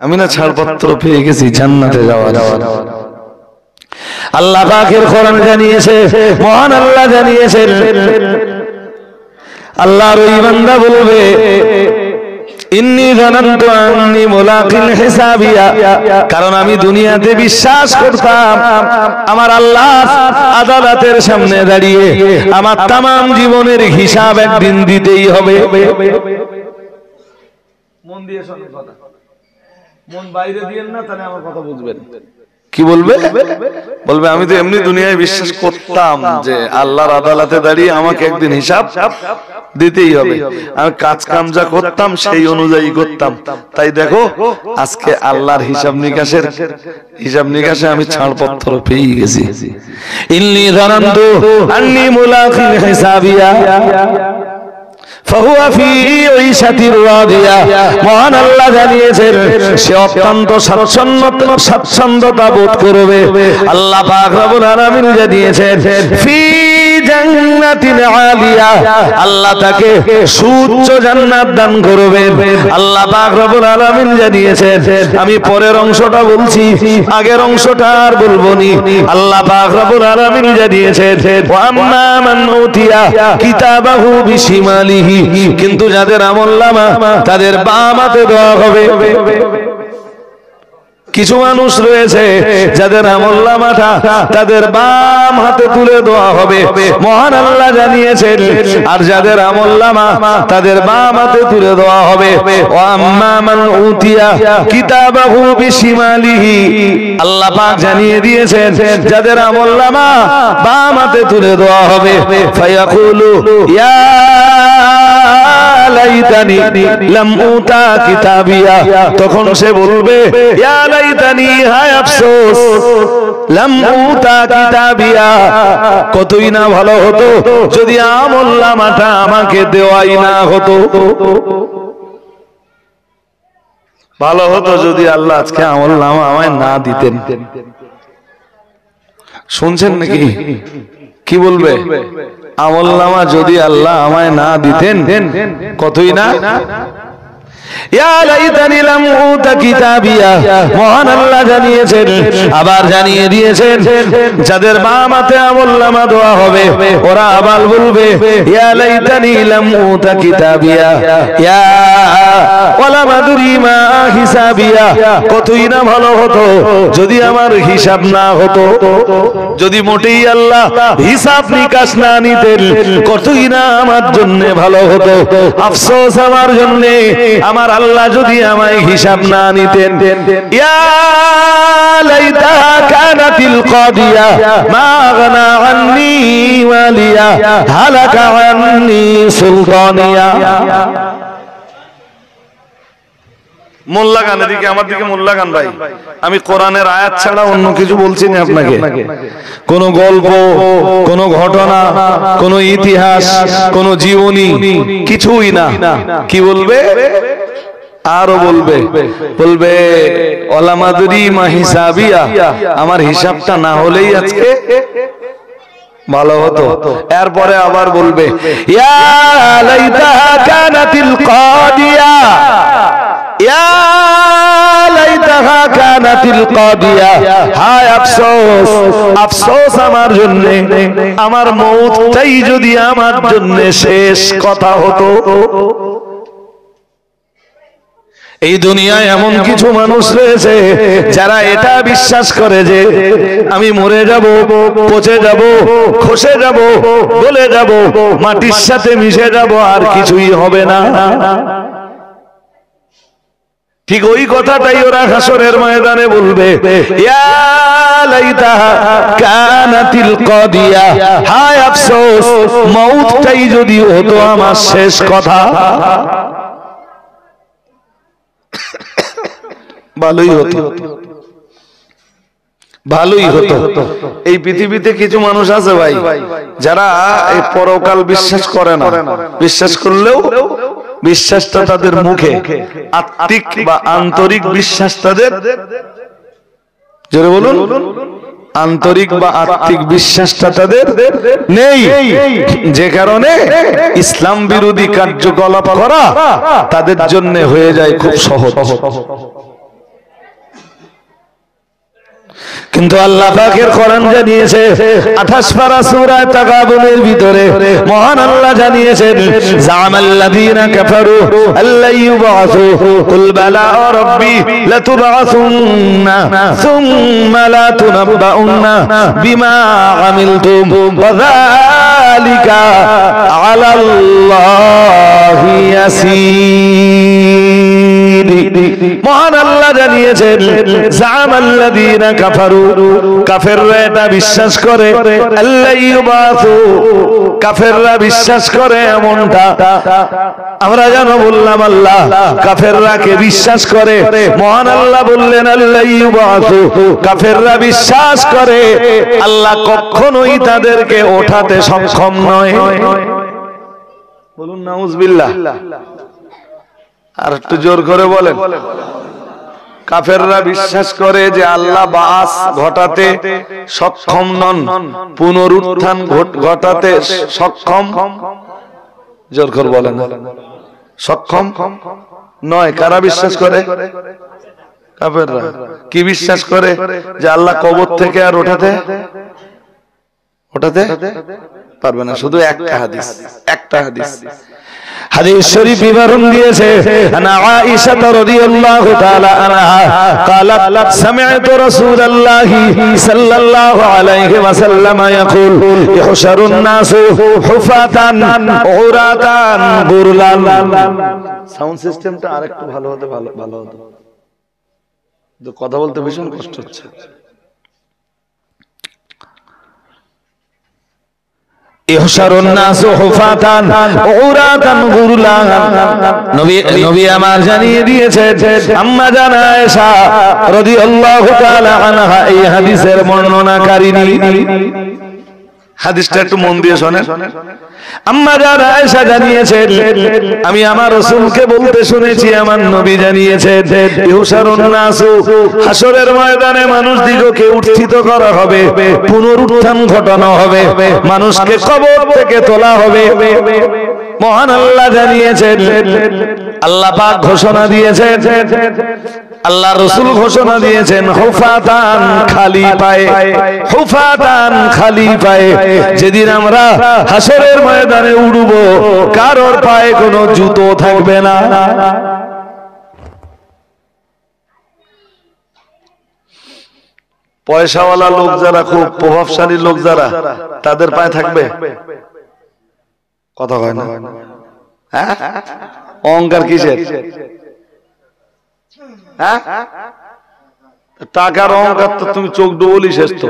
আমি না ছাড়পত্র পেয়ে গেছি জান্নাতে যাওয়ার। আল্লাহ পাকের কোরআন জানিয়েছে, মহান আল্লাহ জানিয়েছেন, আল্লাহর ওই বান্দা বলবে ইন্নী জানান্তু আন্নী মুলাকিন হিসাবিয়া, কারণ আমি দুনিয়াতে বিশ্বাস করতাম আমার আল্লাহ আদালতের সামনে দাঁড়িয়ে আমার तमाम জীবনের হিসাব একদিন দিতেই হবে। মন দিয়ে শোনেন কথা, মন বাইরে দিয়েন না, তাহলে আমার কথা বুঝবেন। কি বলবে? বলবে আমি তো এমনি দুনিয়ায় বিশ্বাস করতাম যে আল্লাহর আদালতে দাঁড়িয়ে আমাকে একদিন হিসাব দিতেই হবে, আমি কাজ কাম যা করতাম সেই অনুযায়ী করতাম, তাই দেখো আজকে আল্লাহর হিসাব নিকাশে আমি ছাড়পত্র পেয়ে গেছি। ইন্নী যানান্তু আন্নী মুলাকিন হিসাবিয়া ফাহুয়া ফি ঈশাতির রাদিয়া, মহান আল্লাহ জানিয়েছেন সে অত্যন্ত স্বাচ্ছন্দ্যতা বোধ করবে। আল্লাহ পাক রব্বুল আলামিন জানিয়েছেন ফি জান্নাতিন আলিয়া, আল্লাহ তাকে সুউচ্চ জান্নাত দান করবেন। আল্লাহ পাক রব্বুল আলামিন জানিয়েছেন, আমি পরের অংশটা বলছি, আগের অংশটা আর বলবো নি। আল্লাহ পাক রব্বুল আলামিন জানিয়েছেন ওয়া আম্মা মান উতিয়া কিতাবাহু বিশিমালিহি, কিন্তু যাদের আমলনামা তাদের বাম হাতে দেওয়া হবে। কিছু মানুষ রয়েছে যাদের আমলনামাটা তাদের বাম হাতে তুলে দেওয়া হবে, মহান আল্লাহ জানিয়েছেন, আর যাদের আমলনামা তাদের বাম হাতে তুলে দেওয়া হবে। ওয়া আম্মা মান উতিয়া কিতাবাহু বিশিমালিহি, আল্লাহ পাক জানিয়ে দিয়েছেন যাদের আমলনামা বাম হাতে তুলে দেওয়া হবে। ফায়াকুলু ইয়া লাইতানি লাম উতা কিতাবিয়া, তখন সে বলবে ইয়া লাইতানি, হায় আফসোস, লাম উতা কিতাবিয়া, কতই না ভালো হতো যদি আমলনামাটা আমাকে দেওয়াই না হতো। ভালো হতো যদি আল্লাহ আজকে আমলনামা আমায় না দিতেন। শুনছেন নাকি? কি বলবে? আমলনামা যদি আল্লাহ আমায় না দিতেন, কতই না। ইয়া লাইতানি লাম উতা কিতাবিয়া, মহান আল্লাহ জানিয়েছেন, আবার জানিয়ে দিয়েছেন যাদের বাম হাতে আমলনামা দেওয়া হবে ওরা আবার বলবে ইয়া লাইতানি লাম উতা কিতাবিয়া ইয়া ওয়ালা মাদরি মা হিসাবিয়া, কতই না ভালো হতো যদি আমার হিসাব না হতো, যদি মোটেই আল্লাহ হিসাব নিকাশ না নিতেন, কতই না আমার জন্য ভালো হতো। আফসোস আমার জন্য, আমার আল্লাহ যদি আমায় হিসাব না নিতেন। ইয়া লাইতাহা কানাতিল কাদিয়া মা আগনা আন্নী ওয়ালিয়া হালাকা আন্নী সুলতানিয়া। মোল্লা গান, এদিকে আমার দিকে মোল্লা গান ভাই, আমি কোরআনের আয়াত ছাড়া অন্য কিছু বলছি না আপনাকে। কোন গল্প, কোন ঘটনা, কোন ইতিহাস, কোন জীবনী কিছুই না। কি বলবে? আরো বলবে ওয়ালা মাদরি মা হিসাবিয়া, আমার হিসাবটা না হলেই আজকে ভালো হতো। এরপরে আবার বলবে ইয়া লাইতাহা কানাতিল কাদিয়া ইয়া লাইতাহা কানাতিল কাদিয়া, হায় আফসোস, আফসোস আমার জন্য, আমার মওতটাই যদি আমার জন্য শেষ কথা হতো। এই দুনিয়ায় এমন কিছু মানুষ রয়েছে যারা এটা বিশ্বাস করে যে আমি মরে যাব, পচে যাব, খসে যাব, গলে যাব, মাটির সাথে মিশে যাব, আর কিছুই হবে না। ঠিক ওই কথাটাই ওরা হাসরের ময়দানে বলবে ইয়া লাইতাহা কানাতিল কাদিয়া, হায় আফসোস, মওতটাই যদি হতো আমার শেষ কথা। ভালোই হতো, ভালোই হতো। এই পৃথিবীতে কিছু মানুষ আছে ভাই যারা এই পরকাল বিশ্বাস করে না, বিশ্বাস করলেও বিশ্বাসটা তাদের মুখে, আত্মিক বা আন্তরিক বিশ্বাস তাদের, জোরে বলুন, আন্তরিক বা আত্মিক বিশ্বাসটা তাদের নেই, যে কারণে ইসলাম বিরোধী কার্যকলাপ করা তাদের জন্য হয়ে যায় খুব সহজ। কিন্তু আল্লাহ পাকের কোরআন জানিয়েছে 28 পারা সূরা তাগাবুনের ভিতরে মহান আল্লাহ জানিয়েছেন জামাল্লাযীনা কাফারু আল্লা ইউবাসু কুল বালা রাব্বি লাতুবাসুন্না সুম্মা লা তুনাব্বাউন্না বিমা আমিলতুম ওয়া যালিকা আলাল্লাহি ইয়াসীর। মহান আল্লাহ জানিয়েছেন জামাল্লাযীনা কাফারু, কাফেররা এটা বিশ্বাস করে আল্লাহ ইউবাসু, কাফেররা বিশ্বাস করে এমনটা আমরা যেন বললাম আল্লাহ কাফেররা কে বিশ্বাস করে। মহান আল্লাহ বললেন আল্লাহ ইউবাসু, কাফেররা বিশ্বাস করে আল্লাহ কখনোই তাদেরকে ওঠাতে সক্ষম নয়। বলুন নাউজুবিল্লাহ। আর একটু জোর করে বলেন। কাফেররা বিশ্বাস করে যে আল্লাহ বাস ঘটাতে সক্ষম নন, পুনরুত্থান ঘটাতে সক্ষম, জোর করে বলেন, সক্ষম নয়। কারা বিশ্বাস করে? কাফেররা। কি বিশ্বাস করে? যে আল্লাহ কবর থেকে আর ওঠাতে পারবে না। শুধু একটা হাদিস, হাদিস শরীফ বিবরণ দিয়েছে আনা আয়েশা রাদিয়াল্লাহু তাআলা আনহা قالت سمعت رسول الله صلى الله عليه وسلم يقول يحشر الناس حفاة عراة غرلا। সাউন্ড সিস্টেমটা আরেকটু ভালো হতো। তো কথা বলতে ভীষণ কষ্ট হচ্ছে। নবী আমার জানিয়ে দিয়েছেন আম্মা জান আয়েশা রাদিয়াল্লাহু তাআলা আনহা এই হাদিসের বর্ণনাকারিনী। হাদিসটা একটু মন দিয়ে শোনেন। আম্মা জান আয়েশা জানিয়েছেন আমি আমার রাসূলকে বলতে শুনেছি, আমার নবী জানিয়েছেন ইউশারুন নাসু, হাসরের ময়দানে মানুষদিগকে উত্থিত করা হবে, পুনরুত্থান ঘটানো হবে, মানুষকে কবর থেকে তোলা হবে। মহান আল্লাহ জানিয়েছেন, আল্লাহ পাক ঘোষণা দিয়েছেন, আল্লাহ রাসূল ঘোষণা দিয়েছেন হুফাতান, খালি পায়ে, হুফাতান খালি পায়ে। যেদিন আমরা হাসরের ময়দানে উঠব কারোর পায়ে কোনো জুতো থাকবে না। পয়সাওয়ালা লোক যারা, খুব প্রভাবশালী লোক যারা, তাদের পায়ে থাকবে? কথা হয় না। হ্যাঁ, অহংকার কিসের? হ্যাঁ, টাকার অহংকার তো তুমি চোখ ডুবলি শেষ। তো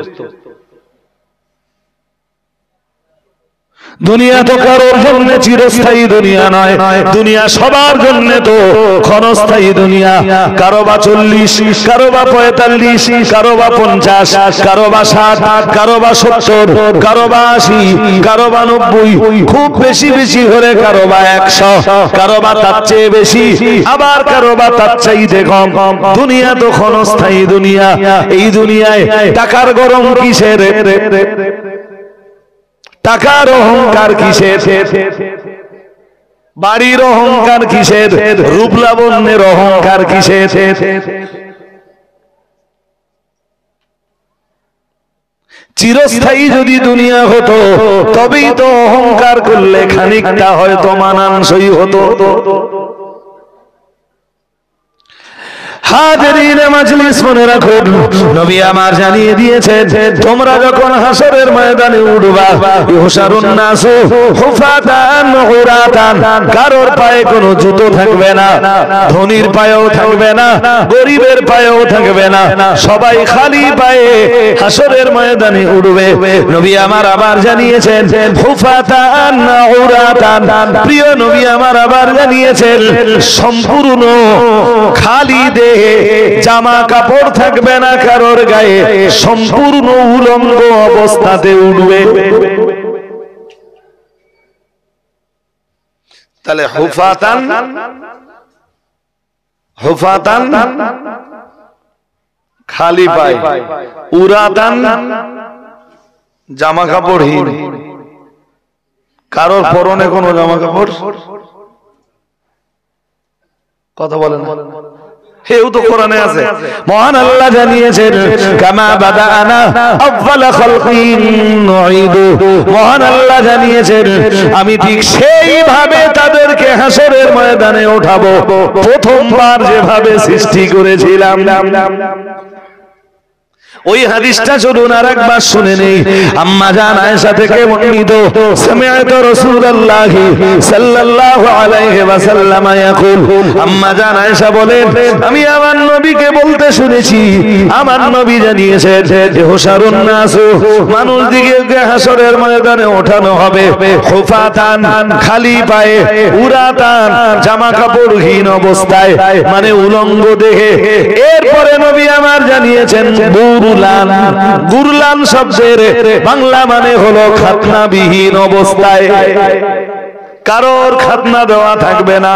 দুনিয়া তো কারোর জন্য চিরস্থায়ী দুনিয়া নয়, দুনিয়া সবার জন্য তো ক্ষণস্থায়ী দুনিয়া। কারো বা 40, কারো বা 45, কারো বা 50, কারো বা 60, কারো বা 70, কারো বা 80, কারো বা 90, খুব বেশি হলে কারো বা 100, কারো বা তার চেয়ে বেশি, আবার কারো বা তার চাইতে কম। দুনিয়া তো ক্ষণস্থায়ী দুনিয়া। এই দুনিয়ায় টাকার গরম কিসের? টাকার অহংকার কিসের? বাড়ির অহংকার কিসের? রূপ লাবণ্যের অহংকার কিসের? চিরস্থায়ী যদি দুনিয়া হতো তবেই তো অহংকার করলে খানিকটা হয়তো মানানসই হতো। হাজিরিনে মাজলিস মনে রাখো, নবী আমার জানিয়ে দিয়েছেন তোমরা যখন হাসরের ময়দানে উঠবা ইউশারুন নাসু হুফাতান উরাতান, কারোর পায়ে কোনো জুতো থাকবে না, ধনীর পায়েও থাকবে না, গরিবের পায়েও থাকবে না, সবাই খালি পায়ে হাসরের ময়দানে উঠবে। নবী আমার আবার জানিয়েছেন হুফাতান উরাতান, প্রিয় নবী আমার আবার জানিয়েছেন সম্পূর্ণ খালি দেহে, জামা কাপড় থাকবে না কারোর গায়ে, সম্পূর্ণ উলঙ্গ অবস্থাতে উঠবে। তাহলে হুফাতান, হুফাতান খালি পায়ে, উরাতান জামা কাপড়হীন, কারোর পরনে কোনো জামা কাপড়। কথা বলেন হেউ তো কোরআনে আছে। মহান আল্লাহ জানিয়েছেন কামা বাদানা আউয়ালা খালকিন নুঈদু, মহান আল্লাহ জানিয়েছেন আমি ঠিক সেইভাবে তাদেরকে হাসরের ময়দানে ওঠাবো প্রথমবার যেভাবে সৃষ্টি করেছিলাম। ওই হাদিসটা চলুন আরেকবার শুনে নেই। আম্মা জান আয়েশা থেকে বর্ণিত, সামিআতু রাসূলুল্লাহ সাল্লাল্লাহু আলাইহি ওয়াসাল্লাম ইয়াকুল, আম্মা জান আয়েশা বলেন আমি আমার নবীকে বলতে শুনেছি, আমার নবী জানিয়েছেন যে হুশারুন নাস, মানুষদিগকে হাসরের ময়দানে ওঠানো হবে হুফাতান, খালি পায়ে, উরাতান, জামা কাপড়হীন অবস্থায়, মানে উলঙ্গ দেহে। এরপরে নবী আমার জানিয়েছেন গুরলান, গুরলান শব্দের বাংলা মানে হলো খাতনাবিহীন অবস্থায়, কারোর খাতনা দেওয়া থাকবে না।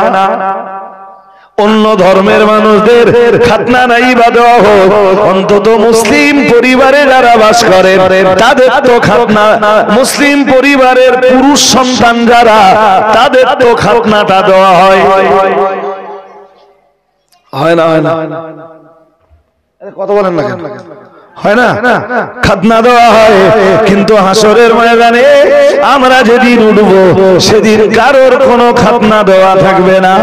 অন্য ধর্মের মানুষদের খাতনা নাই বা দেওয়া হোক, অন্তত মুসলিম পরিবারে যারা বাস করে তাদের তো খাতনা, মুসলিম পরিবারের পুরুষ সন্তান যারা তাদের তো খাতনাটা দেওয়া হয়। হয় না? হয় না? কথা বলেন না কেন? হয় না? খাতনা দেওয়া হয়। কিন্তু হাসরের ময়দানে আমরা যেদিন উঠবো সেদিন কারোর কোনো খাতনা দেওয়া থাকবে না।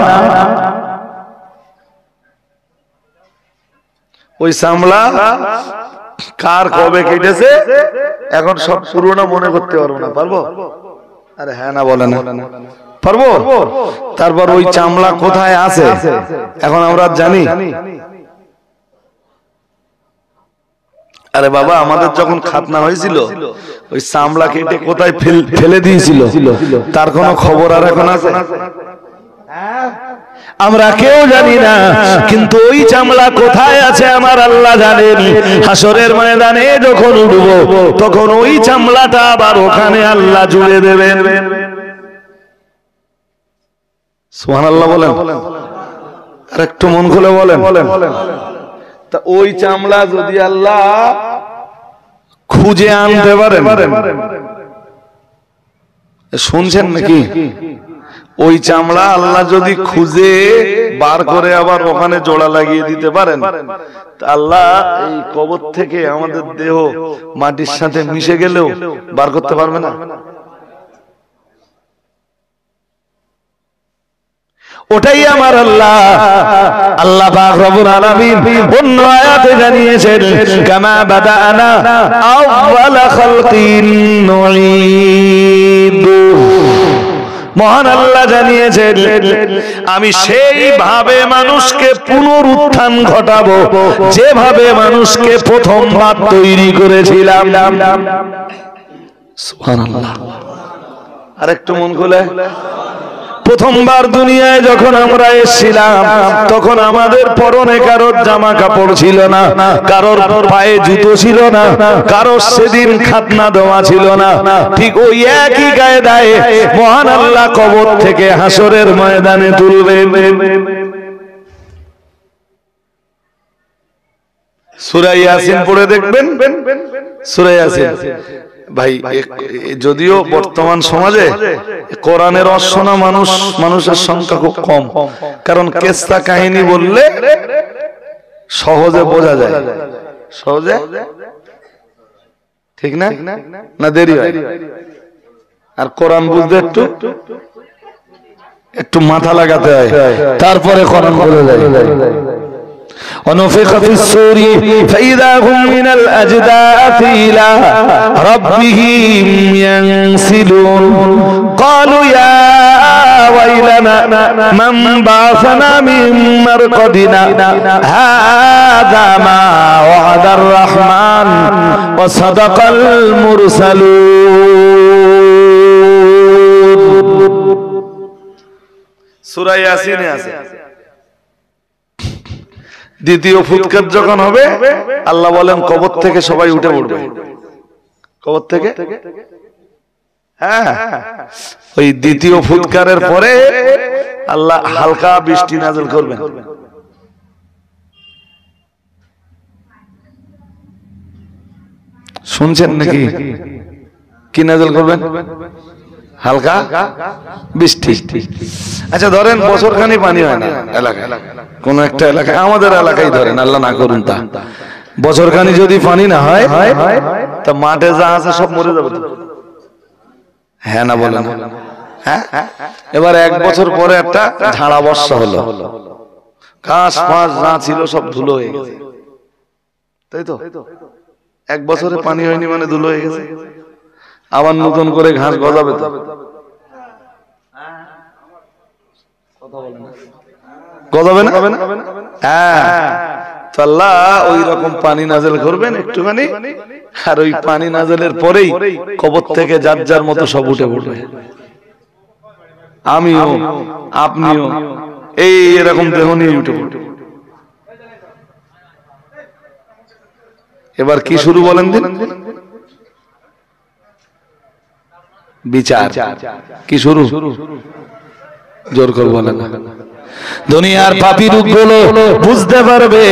ওই চামড়া কার কবে কেটেছে এখন সব পুরোনো মনে করতে পারবো না। পারবো? আরে হ্যাঁ না বলে না, পারবো? তারপর ওই চামড়া কোথায় আছে এখন আমরা জানি? আরে বাবা, আমাদের যখন খাতনা হয়েছিল ওই চামড়া কেটে কোথায় ফেলে দিয়েছিল তার কোনো খবর আর এখন আছে? আমরা কেউ জানি না, কিন্তু ওই চামড়া কোথায় আছে আমার আল্লাহ জানেন। হাসরের ময়দানে যখন উঠবো তখন ওই চামড়াটা আবার ওখানে আল্লাহ জুড়ে দেবেন। সুবহানাল্লাহ বলেন, আর একটু মন খুলে বলেন। তা ওই চামড়া যদি আল্লাহ খুঁজে আনতে পারেন, শুনছেন নাকি? ওই চামড়া আল্লাহ যদি খুঁজে বার করে আবার ওখানে জোড়া লাগিয়ে দিতে পারেন, আল্লাহ এই কবর থেকে আমাদের দেহ মাটির সাথে মিশে গেলেও বার করতে পারবে না? ওটাই আমার আল্লাহ। আল্লাহ পাক রব্বুল আলামিন অন্য আয়াতে জানিয়েছেন কামা বাদানা আউয়ালা খালকিন নুঈদু, মহান আল্লাহ জানিয়েছেন আমি সেইভাবে মানুষকে পুনরুত্থান ঘটাবো যেভাবে মানুষকে প্রথমবার তৈরি করেছিলাম। সুবহানাল্লাহ। আরেকটু মন খুলে, প্রথমবার দুনিয়ায় যখন আমরা এসেছিলাম তখন আমাদের পরনে কারোর জামা কাপড় ছিল না, কারোর পায়ে জুতো ছিল না, কারোর সেদিন খাতনা দেওয়া ছিল না। ঠিক ওই একই কায়দায় মহান আল্লাহ কবর থেকে হাসরের ময়দানে তুলবেন। সূরা ইয়াসিন পড়ে দেখবেন, সূরা ইয়াসিন। ভাই যদিও বর্তমান সমাজে কোরআনের অশোনা মানুষের সংখ্যা খুব কম, কারণ কেসা কাহিনী বললে সহজে বোঝা যায়, সহজে, ঠিক না? না দেরি হয়? আর কোরআন বুঝতে একটু মাথা লাগাতে হয়, তারপরে কোরআন বোঝা যায়। ونفخ في الصور فإذا هم من الأجداث إلى ربهم ينسلون قالوا يا ويلنا من بعثنا من مرقدنا هذا ما وعد الرحمن وصدق المرسلون। সূরা ইয়াসিনে আছে দ্বিতীয় ফুৎকার যখন হবে আল্লাহ বলেন কবর থেকে সবাই উঠে পড়বে। কবর থেকে, হ্যাঁ, ওই দ্বিতীয় ফুৎকারের পরে আল্লাহ হালকা বৃষ্টি নাযিল করবেন। শুনছেন নাকি? কি নাযিল করবেন? হালকা বৃষ্টি। আচ্ছা ধরেন বছরখানি পানি হয় না এলাকায়, কোন একটা এলাকায়, আমাদের এলাকায় ধরেন, আল্লাহ না করুন তা, বছরখানি যদি পানি না হয় তা মাঠে যা আছে সব মরে যাবে। হ্যাঁ না বলেন? হ্যাঁ। এবার 1 বছর পরে একটা ঝাড়া বর্ষা হলো, ঘাস ফাঁস যা ছিল সব ধুলো হয়ে গেছে, তাই তো? 1 বছরে পানি হয়নি মানে ধুলো হয়ে গেছে, আবার নতুন করে ঘাস গজাবে তো, গজাবে না? হ্যাঁ, তো আল্লাহ ওই রকম পানি নাজেল করবেন একটুখানি, আর ওই পানি নাজেলের পরেই কবর থেকে যার যার মতো সব উঠে উঠবে। আমিও আপনিও এই এরকম দেহ নিয়ে উঠে উঠে। এবার কি শুরু বলেন দিন? বিচার। কি শুরু? জোর করে বলেন। দুনিয়ার পাপী রূপগুলো বুঝতে পারবে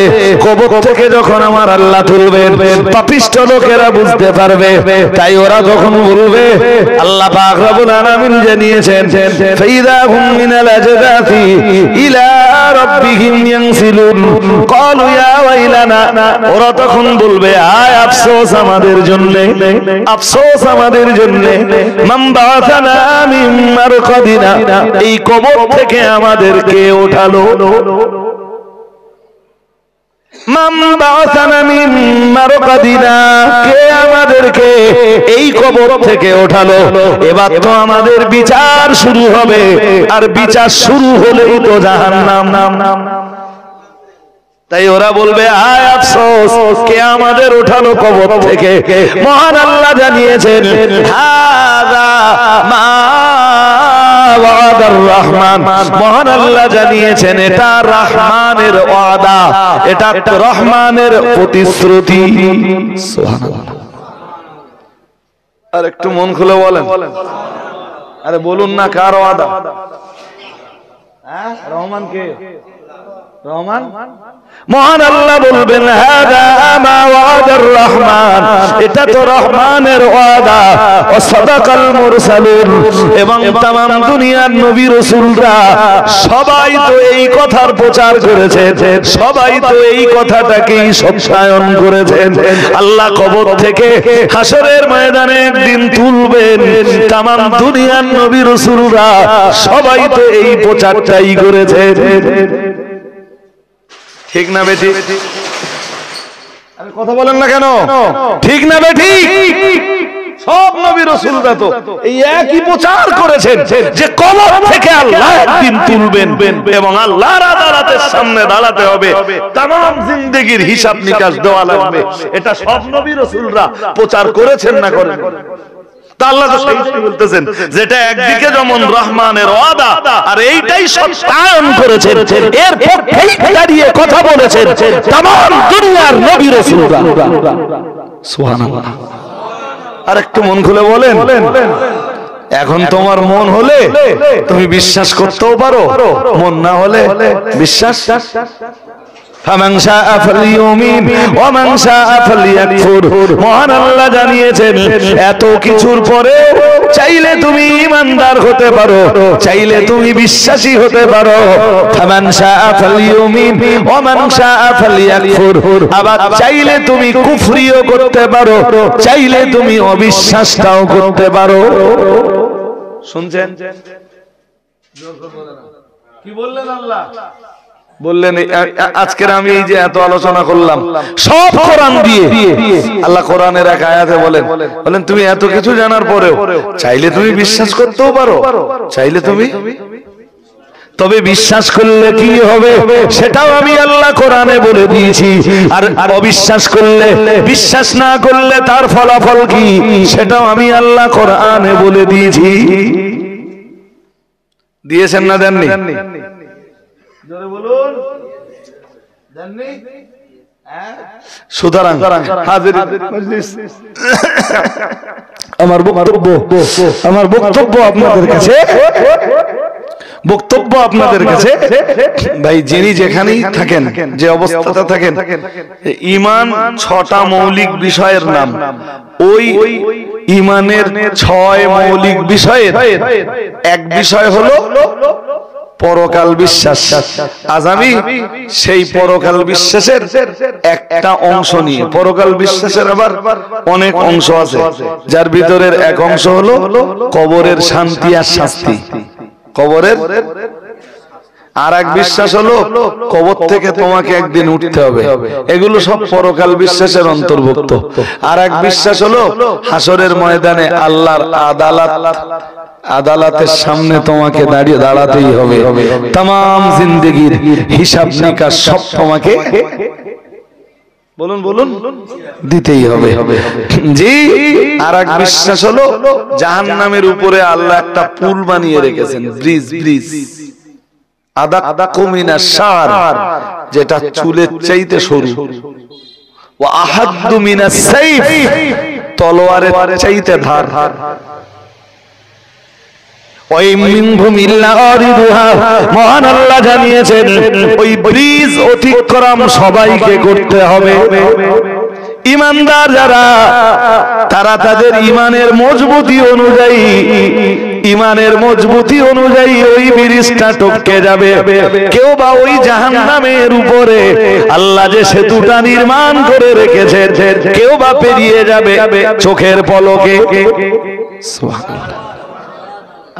কবর থেকে যখন আমার আল্লাহ তুলবেন, পাপিষ্ঠ লোকেরা বুঝতে পারবে। তাই ওরা যখন বলবে, আল্লাহ পাক রব্বুল আলামিন জানিয়েছেন, ফাইদা হুম মিনাল আজদাতি ইলা রাব্বিহিম ইয়ানসিলুন ক্বালু ইয়া ওয়াইলানা, ওরা তখন বলবে, আয় আফসোস আমাদের জন্য, আফসোস আমাদের জন্য, মান বাআসানা মিন মারকাদিনা, এই কবর থেকে আমাদেরকে ওঠালো, মান বাআসানা মিন মারকাদিনা, কে আমাদেরকে এই কবর থেকে ওঠালো। এবার তো আমাদের বিচার শুরু হবে, আর বিচার শুরু হলেই তো জাহান্নাম। তাই ওরা বলবে, আয় আফসোস, কে আমাদের ওঠালো কবর থেকে। মহান আল্লাহ জানিয়েছেন, হাযা মা ওয়াদার রহমান, মহান আল্লাহ জানিয়েছেন এটা রহমানের ওয়াদা, এটা রহমানের প্রতিশ্রুতি। সুবহানাল্লাহ। আর একটু মন খুলে বলেন, আরে বলুন না কার ওয়াদা? হ্যাঁ, রহমান কে? রহমান মহান আল্লাহ বলবেন, হাদা মা ওয়াদার রহমান, এটা তো রহমানের ওয়াদা। ও সাদাকাল মুরসালুন, এবং तमाम দুনিয়ার নবী রাসূলরা সবাই তো এই কথার প্রচার করেছেন, সবাই তো এই কথাটাকেই সত্যায়ন করেছেন। আল্লাহ কবর থেকে হাসরের ময়দানে একদিন তুলবেন, तमाम দুনিয়ার নবী রাসূলরা সবাই তো এই প্রচারটাই করেছেন। ঠিক না বেঠিক? আরে কথা বলেন না কেন? ঠিক না বেঠিক? সব নবী রাসূলরা তো এই একই প্রচার করেছেন যে কবর থেকে আল্লাহ একদিন তুলবেন এবং আল্লাহর আদালতের সামনে দাঁড়াতে হবে, तमाम জিন্দেগীর হিসাব নিকাশ দেওয়া লাগবে। এটা সব নবী রাসূলরা প্রচার করেছেন না করেন? আল্লাহ তো সেই বলতেছেন, যেটা একদিকে যেমন রহমানের ওয়াদা, আর এইটাই সত্যায়ন করেছেন, এর পক্ষেই দাঁড়িয়ে কথা বলেছেন तमाम দুনিয়ার নবী রাসূলরা। সুবহানাল্লাহ। আর একটু মন খুলে বলেন, এখন তোমার মন হলে তুমি বিশ্বাস করতেও পারো, মন না হলে বিশ্বাস। ফামান শাআ ফালইউমিন ওয়া মান শাআ ফালইয়াকফুর, মহান আল্লাহ জানিয়েছেন এত কিছুর পরে চাইলে তুমি ঈমানদার হতে পারো, চাইলে তুমি বিশ্বাসী হতে পারো। ফামান শাআ ফালইউমিন ওয়া মান শাআ ফালইয়াকফুর, আবার চাইলে তুমি কুফরিও করতে পারো, চাইলে তুমি অবিশ্বাসটাও করতে পারো। শুনছেন? কি বললেন আল্লাহ? বললেন আজকের আমি এই যে এত আলোচনা করলাম সব কোরআন দিয়ে। আল্লাহ কোরআনের এক আয়াতে বলেন তুমি এত কিছু জানার পরেও চাইলে তুমি বিশ্বাস করতেও পারো, চাইলে তুমি, তবে বিশ্বাস করলে কি হবে সেটাও আমি আল্লাহ কোরআনে বলে দিয়েছি। আর অবিশ্বাস করলে, বিশ্বাস না করলে তার ফলাফল কি সেটাও আমি আল্লাহ কোরআনে বলে দিয়েছি। দিয়েছেন না দেননি? সুতরাং আমার বক্তব্য আপনাদের কাছে বক্তব্য আপনাদের কাছে, ভাই যিনি যেখানেই থাকেন, যে অবস্থাতে থাকেন, ঈমান 6টা মৌলিক বিষয়ের নাম। ওই ঈমানের 6 মৌলিক বিষয়ের এক বিষয় হলো পরকাল বিশ্বাস। আজ আমি সেই পরকাল বিশ্বাসের একটা অংশ নিয়ে, পরকাল বিশ্বাসের আবার অনেক অংশ আছে, যার ভিতরের এক অংশ হলো কবরের শান্তি আর শাস্তি। কবরের আর এক বিশ্বাস হলো কবর থেকে তোমাকে একদিন উঠতে হবে, এগুলো সব পরকাল বিশ্বাসের অন্তর্ভুক্ত। আর এক বিশ্বাস হলো হাসরের ময়দানে আল্লাহর আদালতের সামনে তোমাকে দাঁড়াতেই হবে, तमाम জিন্দেগির হিসাব নিকাশ সব তোমাকে বলুন দিতেই হবে। জি, আর এক বিশ্বাস হলো জাহান্নামের উপরে আল্লাহ একটা পুল বানিয়ে রেখেছেন, ব্রিজ, আদাক্কু মিনাশ শার, যেটা চুলের চাইতে সরু, ওয়া আহাদ্দু মিনাস সাইফ, তলোয়ারের চাইতে ধার। মহান আল্লাহ জানিয়েছেন ওই ব্রিজ অতিক্রম সবাইকে করতে হবে। ঈমানদার যারা, তারা তাদের ঈমানের মজবুতি অনুযায়ী ওই ব্রিজটা টপকে যাবে। কেউ বা ওই জাহান্নামের উপরে আল্লাহ যে সেতুটা নির্মাণ করে রেখেছে, কেউ বা পেরিয়ে যাবে চোখের পলকে। সুবহানাল্লাহ।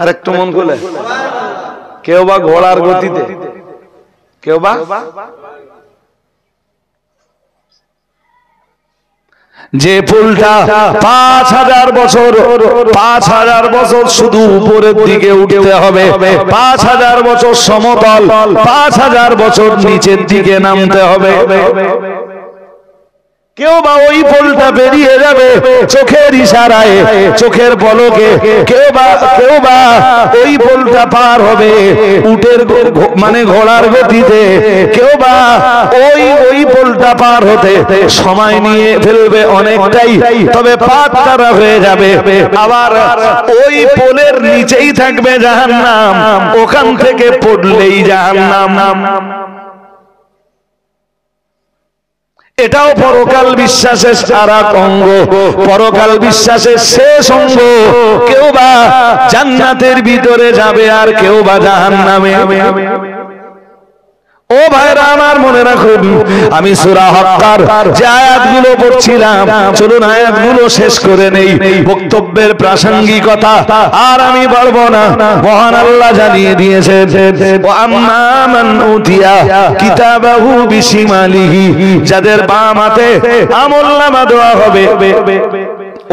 আর একটু মন খুলে, কেউ বা ঘোড়ার গতিতে, কেউ বা যে পুলটা 5000 বছর শুধু উপরের দিকে উঠতে হবে, 5000 বছর সমতল, 5000 বছর নিচের দিকে নামতে হবে। কেউ বা ওই পোলটা বেরিয়ে যাবে চোখের ইশারায়, চোখের পলকে। কেউ বা ওই পোলটা পার হবে উটের মানে ঘোড়ার গতিতে। কেউ বা ওই পোলটা পার হতে সময় নিয়ে ফেলবে অনেকটাই, তবে পার হয়ে যাবে। আবার ওই পোলের নিচেই থাকবে জাহান্নাম, ওখান থেকে পড়লেই জাহান্নাম। এটাও পরকাল বিশ্বাসের সারা অঙ্গ, পরকাল বিশ্বাসের শেষ অঙ্গ। কেউ বা জান্নাতের ভিতরে যাবে আর কেউ বা জাহান্নামে। ও ভাইরা আমার, মনে রাখুন, আমি সূরা হাক্কার যে আয়াতগুলো পড়ছিলাম, চলুন আয়াতগুলো শেষ করে নেই। বক্তব্যের প্রাসঙ্গিকতা আর আমি বলবো না, মহান আল্লাহ জানিয়ে দিয়েছেন, ওয়া আম্মা মান উতিয়া কিতাবাহু বিশিমালিহি, যাদের বাম হাতে আমলনামা দেওয়া হবে,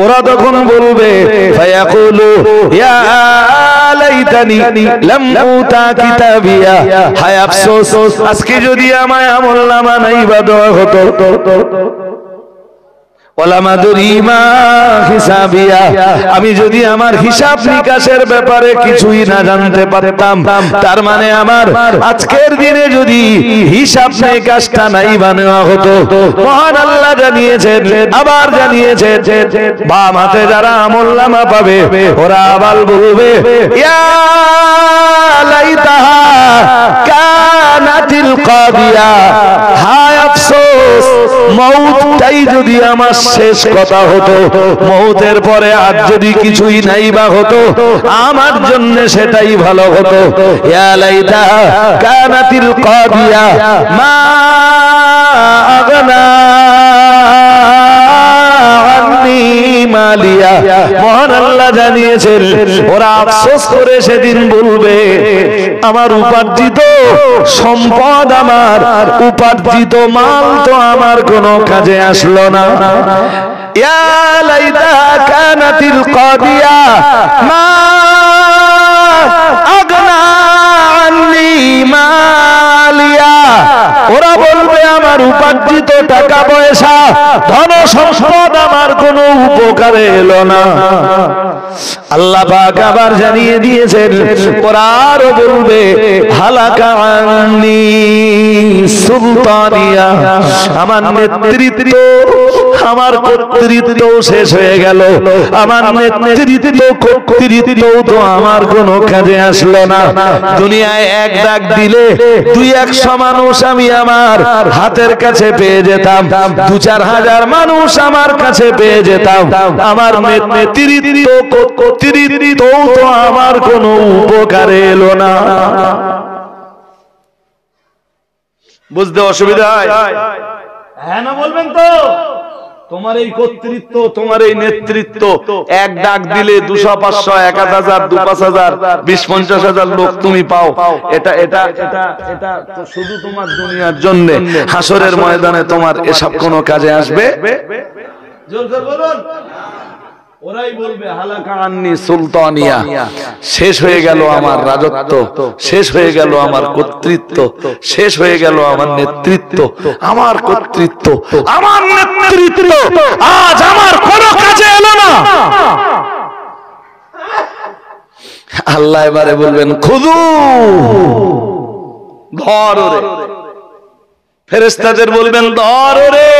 ওরা তখন বলবে, ফায়াকুলু ইয়া লাইতানি লাম উতা কিতাবিয়া, হায় আফসোস, আজকে যদি আমায় আমলনামা নাই বা দেওয়া হতো, ওয়ালাম আদরি মা হিসাবিয়া, আমি যদি আমার হিসাব নিকাশের ব্যাপারে কিছুই না জানতে পারতাম। তার মানে আমার আজকের দিনে যদি হিসাব নিকাশটা নাই বানানো হতো। মহান আল্লাহ জানিয়েছেন, আবার জানিয়েছেন, বাম হাতে যারা আমলনামা পাবে ওরা আবার বলবে, ইয়া লাইতাহা কানাতিল কাদিয়া, হায় আফসোস, মউতটাই যদি আমার শেষ কথা হতো, মউতের পরে আর যদি কিছুই নাই বা হতো, আমার জন্য সেটাই ভালো হতো। ইয়া লাইতা কানাতিল কাদিয়া মা আগনা আন্নি মালিয়া। মহান আল্লাহ জানিয়েছেন, ওরা আফসোস করে সেদিন বলবে, আমার উপার্জিত সম্পদ, আমার উপার্জিত মাল তো আমার কোনো কাজে আসলো না। ইয়া লাইতা কানাতিল কাদিয়া মা আগনা আন্নি মালিয়া, ওরা বলবে আমার উপার্জিত টাকা পয়সা ধন সম্পদ আমার কোনো উপকারে এলো না। আল্লাহ পাক আবার জানিয়ে দিয়েছেন, ওরা আরো বলবে হালাকা আন্নি সুলতানিয়া, আমার নেতৃত্ব আমার কর্তৃত্ব শেষ হয়ে গেল, আমার নেতৃত্ব কর্তৃত্ব তো আমার কোনো কাজে আসলো না। দুনিয়ায় এক ডাক দিলে 200 মানুষ আমি আমার হাতের কাছে পেয়ে যেতাম, 2-4 হাজার মানুষ আমার কাছে পেয়ে যেতাম, আমার নেতৃত্ব কর্তৃত্ব তো আমার কোনো উপকারে এলো না। বুঝতে অসুবিধা হয়? হ্যাঁ না বলবেন তো? তোমার এই কর্তৃত্ব, তোমার এই নেতৃত্ব এক ডাক দিলে 200, 500, 1000, 2-5,000, 20-50,000 লোক তুমি পাও। এটা এটা এটা এটা তো শুধু তোমার দুনিয়ার জন্য, হাসরের ময়দানে তোমার এসব কোনো কাজে আসবে? জোর করে বলুন। ওরাই বলবে হালাকা আন্নি সুলতানিয়া, শেষ হয়ে গেল আমার রাজত্ব, শেষ হয়ে গেল আমার কর্তৃত্ব, শেষ হয়ে গেল আমার নেতৃত্ব, আমার কর্তৃত্ব, আমার নেতৃত্ব আজ আমার কোনো কাজে এলো না। আল্লাহ এবারে বলবেন খুদু, ধর ওরে। ফেরেশতাদের বলবেন ধর ওরে,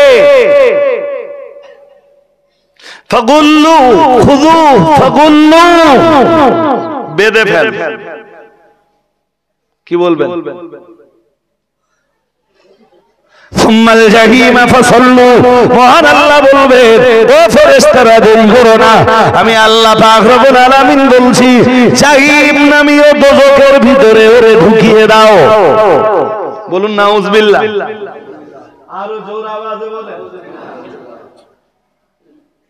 ফাগুল্লু খুযু ফাগুল্লু, বেঁধে ফেল। কি বলবেন? সুম্মাল জাহিমা ফাসাল্লু, মহান আল্লাহ বলবেন ও ফেরেশতারা দেরি করো না, আমি আল্লাহ পাক রব্বুল আলামিন বলছি জাহিম নামীয় দোজখের ভিতরে ওরে ঢুকিয়ে দাও। বলুন নাউজুবিল্লাহ। আরো জোর আওয়াজে বলেন।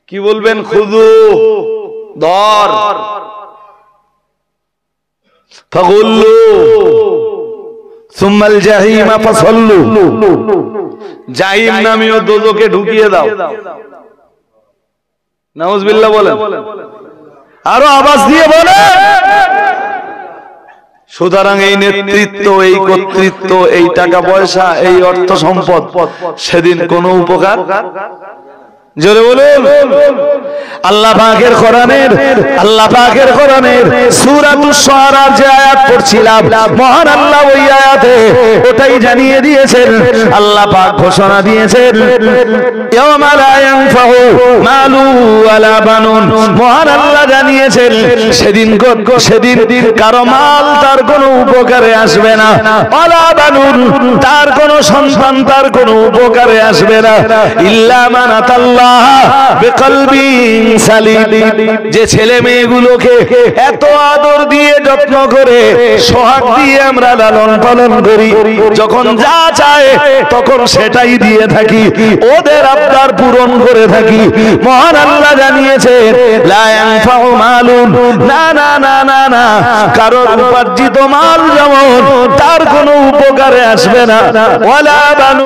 কি বলবেন? খুদু, ধর, ফাগুল্লু সুম্মাল জাহিমা ফাসাল্লু, জাহিম নামীয় দোজখে ঢুকিয়ে দাও। নাউজুবিল্লাহ বলেন। আরো আওয়াজ দিয়ে বলেন। সুতরাং এই নেতৃত্ব, এই কর্তৃত্ব, এই টাকা পয়সা, এই অর্থ সম্পদ সেদিন কোনো উপকার, জোরে বলুন। আল্লাহ পাকের কোরআনের সূরাতুশ শুআরার যে আয়াত পড়ছিলাম, মহান আল্লাহ ওই আয়াতে ওটাই জানিয়ে দিয়েছেন। আল্লাহ পাক ঘোষণা দিয়েছেন ইয়াওমা লা ইয়ানফাউ মালু ওয়ালা বানুন, মহান আল্লাহ জানিয়েছেন সেদিন কারো মাল তার কোনো উপকারে আসবে না, ওয়ালা বানুন, তার কোনো সন্তান তার কোনো উপকারে আসবে না, ইল্লা মান আতাল্লাহ বিকলবিন সালিম, যে ছেলে মেয়েগুলোকে এত আদর দিয়ে যত্ন করে সোহাগ দিয়ে আমরা লালন পালন করি, যখন যা চায় তখন সেটাই দিয়ে থাকি, ওদের আবদার পূরণ করে থাকি, মহান আল্লাহ জানিয়েছেন লা ইয়ানফাউ মালুন, না না না না না, কারোর উপার্জিত মাল যেমন তার কোনো উপকারে আসবে না, ওয়ালা বানু